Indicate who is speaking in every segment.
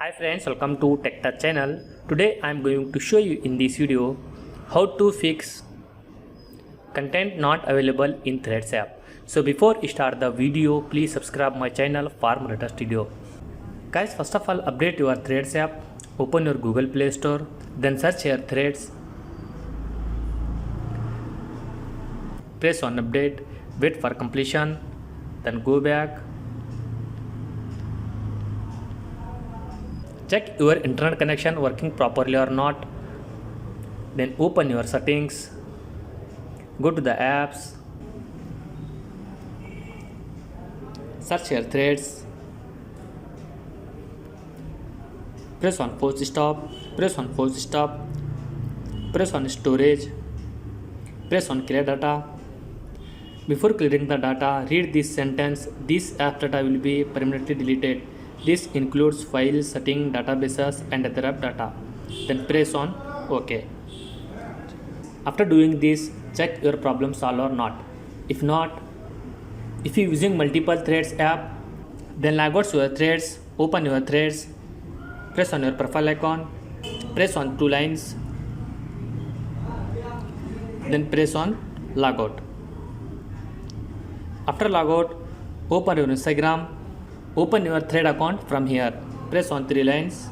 Speaker 1: Hi friends, welcome to TechTouch channel. Today I am going to show you in this video how to fix content not available in Threads app. So before you start the video, please subscribe my channel for more latest video. Guys, first of all, update your Threads app. Open your Google Play Store, then search here Threads. Press on update, wait for completion, then go back. Check your internet connection working properly or not. Then open your settings. Go to the apps. Search your Threads. Press on force stop. Press on force stop. Press on storage. Press on clear data. Before clearing the data, read this sentence. This app data will be permanently deleted. This includes files, settings, databases and other app data. Then press on OK. After doing this, check your problem solved or not. If not, if you are using multiple Threads app, then log out to your Threads, open your Threads, press on your profile icon, press on two lines, then press on logout. After logout, open your Instagram, open your Thread account from here, press on three lines,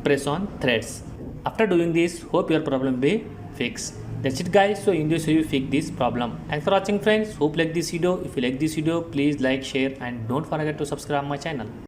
Speaker 1: press on Threads. After doing this, hope your problem will be fixed. That's it guys, so in this video you fix this problem. Thanks for watching friends, hope you like this video. If you like this video, please like, share and don't forget to subscribe my channel.